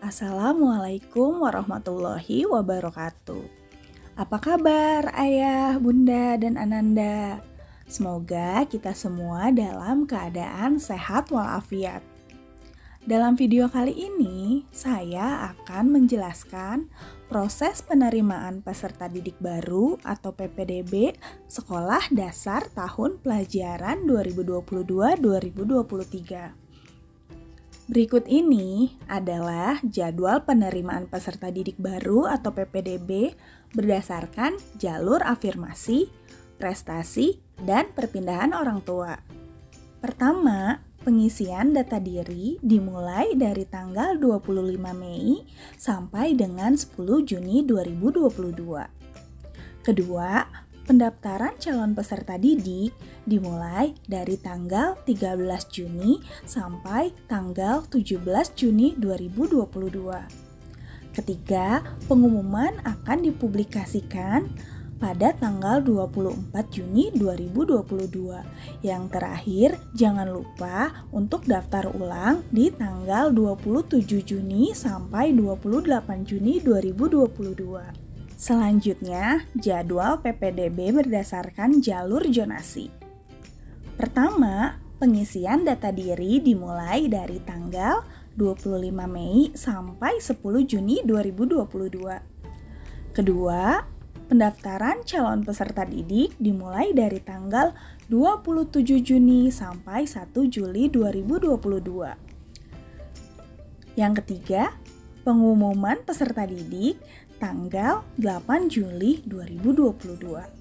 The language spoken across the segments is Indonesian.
Assalamualaikum warahmatullahi wabarakatuh. Apa kabar ayah, bunda, dan ananda? Semoga kita semua dalam keadaan sehat walafiat. Dalam video kali ini, saya akan menjelaskan proses penerimaan peserta didik baru atau PPDB Sekolah Dasar Tahun Pelajaran 2022-2023. Berikut ini adalah jadwal penerimaan peserta didik baru atau PPDB berdasarkan jalur afirmasi, prestasi, dan perpindahan orang tua. Pertama, pengisian data diri dimulai dari tanggal 25 Mei sampai dengan 10 Juni 2022. Kedua, pendaftaran calon peserta didik dimulai dari tanggal 13 Juni sampai tanggal 17 Juni 2022. Ketiga, pengumuman akan dipublikasikan pada tanggal 24 Juni 2022. Yang terakhir, jangan lupa untuk daftar ulang di tanggal 27 Juni sampai 28 Juni 2022. Selanjutnya, jadwal PPDB berdasarkan jalur zonasi. Pertama, pengisian data diri dimulai dari tanggal 25 Mei sampai 10 Juni 2022. Kedua, pendaftaran calon peserta didik dimulai dari tanggal 27 Juni sampai 1 Juli 2022. Yang ketiga, pengumuman peserta didik tanggal 8 Juli 2022.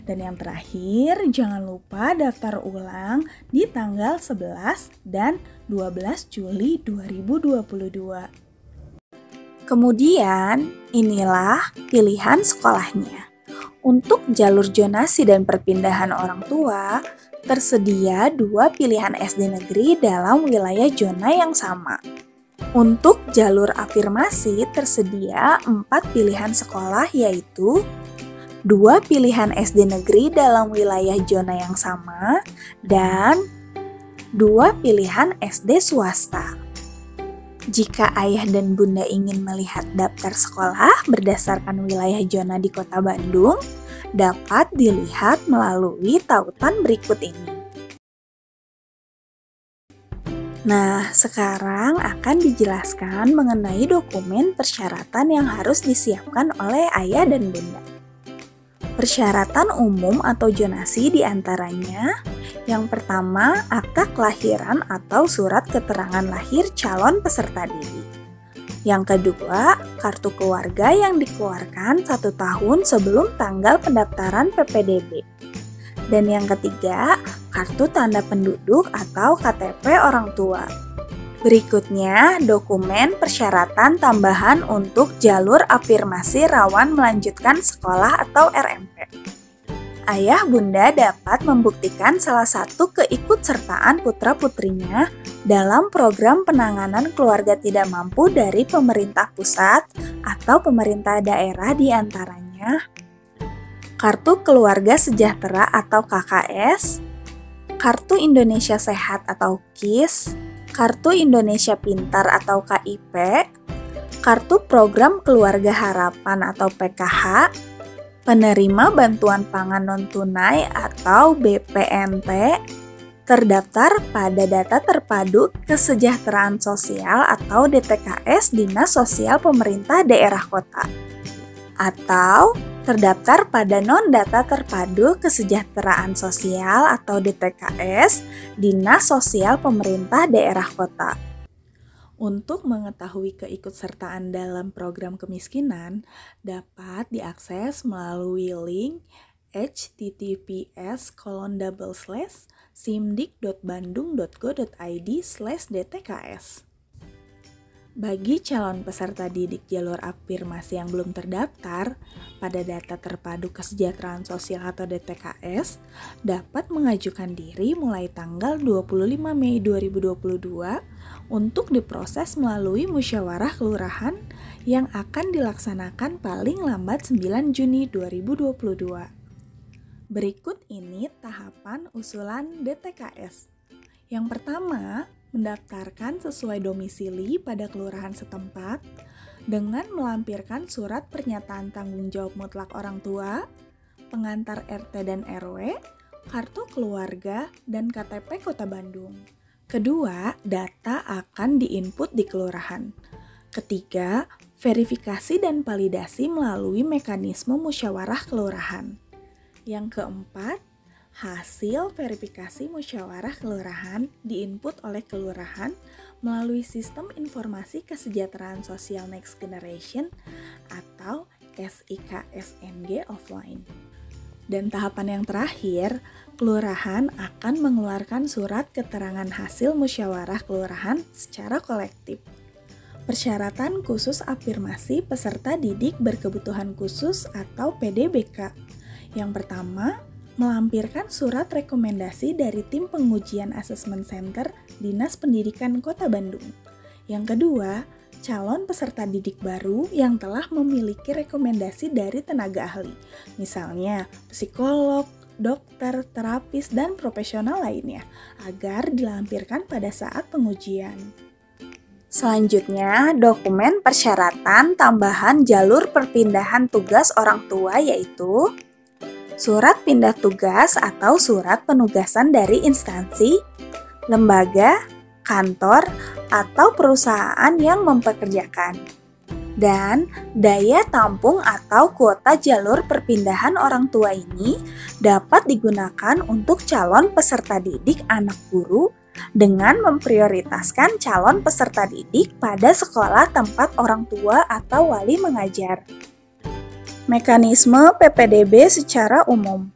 Dan yang terakhir, jangan lupa daftar ulang di tanggal 11 dan 12 Juli 2022. Kemudian, inilah pilihan sekolahnya. Untuk jalur zonasi dan perpindahan orang tua, tersedia 2 pilihan SD negeri dalam wilayah zona yang sama. Untuk jalur afirmasi tersedia 4 pilihan sekolah, yaitu 2 pilihan SD negeri dalam wilayah zona yang sama dan 2 pilihan SD swasta. Jika ayah dan bunda ingin melihat daftar sekolah berdasarkan wilayah zona di Kota Bandung, dapat dilihat melalui tautan berikut ini. Nah, sekarang akan dijelaskan mengenai dokumen persyaratan yang harus disiapkan oleh ayah dan bunda. Persyaratan umum atau zonasi diantaranya, yang pertama, akta kelahiran atau surat keterangan lahir calon peserta didik. Yang kedua, kartu keluarga yang dikeluarkan 1 tahun sebelum tanggal pendaftaran PPDB. Dan yang ketiga, kartu tanda penduduk atau KTP orang tua. Berikutnya, dokumen persyaratan tambahan untuk jalur afirmasi rawan melanjutkan sekolah atau RMP. Ayah bunda dapat membuktikan salah satu keikutsertaan putra-putrinya dalam program penanganan keluarga tidak mampu dari pemerintah pusat atau pemerintah daerah, di antaranya Kartu Keluarga Sejahtera atau KKS, Kartu Indonesia Sehat atau KIS, Kartu Indonesia Pintar atau KIP, Kartu Program Keluarga Harapan atau PKH, Penerima Bantuan Pangan Non-Tunai atau BPNT, terdaftar pada Data Terpadu Kesejahteraan Sosial atau DTKS Dinas Sosial Pemerintah Daerah Kota, atau terdaftar pada Non-Data Terpadu Kesejahteraan Sosial atau DTKS Dinas Sosial Pemerintah Daerah Kota. Untuk mengetahui keikutsertaan dalam program kemiskinan dapat diakses melalui link https://simdik.bandung.go.id/dtks. Bagi calon peserta didik jalur afirmasi yang belum terdaftar pada Data Terpadu Kesejahteraan Sosial atau DTKS, dapat mengajukan diri mulai tanggal 25 Mei 2022 untuk diproses melalui musyawarah kelurahan yang akan dilaksanakan paling lambat 9 Juni 2022. Berikut ini tahapan usulan DTKS. Yang pertama, Mendaftarkan sesuai domisili pada kelurahan setempat dengan melampirkan surat pernyataan tanggung jawab mutlak orang tua, pengantar RT dan RW, kartu keluarga, dan KTP Kota Bandung. Kedua, data akan diinput di kelurahan. Ketiga, verifikasi dan validasi melalui mekanisme musyawarah kelurahan. Yang keempat, hasil verifikasi musyawarah kelurahan diinput oleh kelurahan melalui Sistem Informasi Kesejahteraan Sosial Next Generation atau SIKSNG offline. Dan tahapan yang terakhir, kelurahan akan mengeluarkan surat keterangan hasil musyawarah kelurahan secara kolektif. Persyaratan khusus afirmasi peserta didik berkebutuhan khusus atau PDBK. Yang pertama, melampirkan surat rekomendasi dari tim pengujian Assessment Center Dinas Pendidikan Kota Bandung. Yang kedua, calon peserta didik baru yang telah memiliki rekomendasi dari tenaga ahli, misalnya psikolog, dokter, terapis, dan profesional lainnya, agar dilampirkan pada saat pengujian. Selanjutnya, dokumen persyaratan tambahan jalur perpindahan tugas orang tua yaitu surat pindah tugas atau surat penugasan dari instansi, lembaga, kantor, atau perusahaan yang mempekerjakan. Dan daya tampung atau kuota jalur perpindahan orang tua ini dapat digunakan untuk calon peserta didik anak guru dengan memprioritaskan calon peserta didik pada sekolah tempat orang tua atau wali mengajar. Mekanisme PPDB secara umum.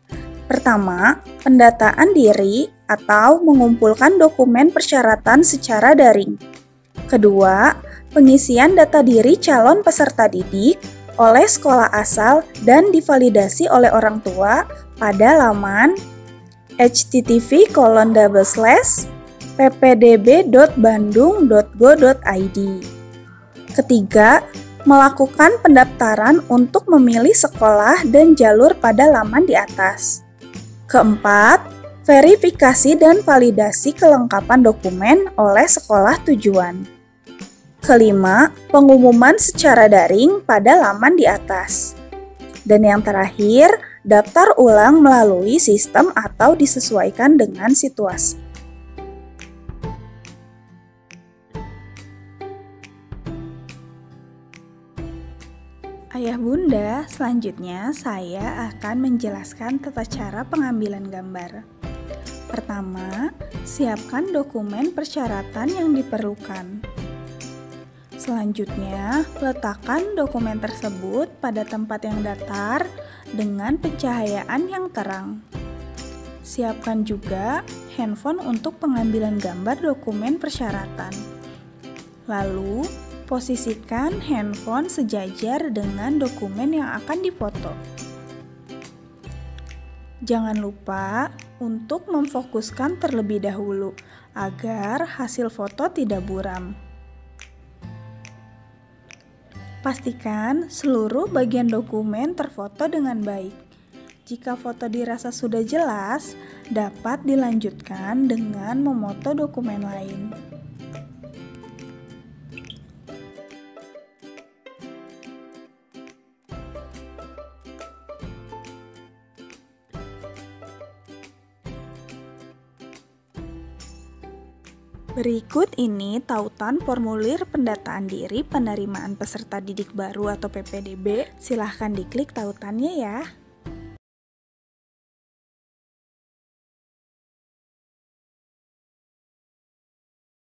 Pertama, pendataan diri atau mengumpulkan dokumen persyaratan secara daring. Kedua, pengisian data diri calon peserta didik oleh sekolah asal dan divalidasi oleh orang tua pada laman http://ppdb.bandung.go.id. Ketiga, melakukan pendaftaran untuk memilih sekolah dan jalur pada laman di atas. Keempat, verifikasi dan validasi kelengkapan dokumen oleh sekolah tujuan. Kelima, pengumuman secara daring pada laman di atas. Dan yang terakhir, daftar ulang melalui sistem atau disesuaikan dengan situasi. Ayah bunda, selanjutnya saya akan menjelaskan tata cara pengambilan gambar. Pertama, siapkan dokumen persyaratan yang diperlukan. Selanjutnya, letakkan dokumen tersebut pada tempat yang datar dengan pencahayaan yang terang. Siapkan juga handphone untuk pengambilan gambar dokumen persyaratan. Lalu, posisikan handphone sejajar dengan dokumen yang akan difoto. Jangan lupa untuk memfokuskan terlebih dahulu agar hasil foto tidak buram. Pastikan seluruh bagian dokumen terfoto dengan baik. Jika foto dirasa sudah jelas, dapat dilanjutkan dengan memoto dokumen lain. Berikut ini tautan formulir pendataan diri penerimaan peserta didik baru atau PPDB. Silahkan diklik tautannya ya.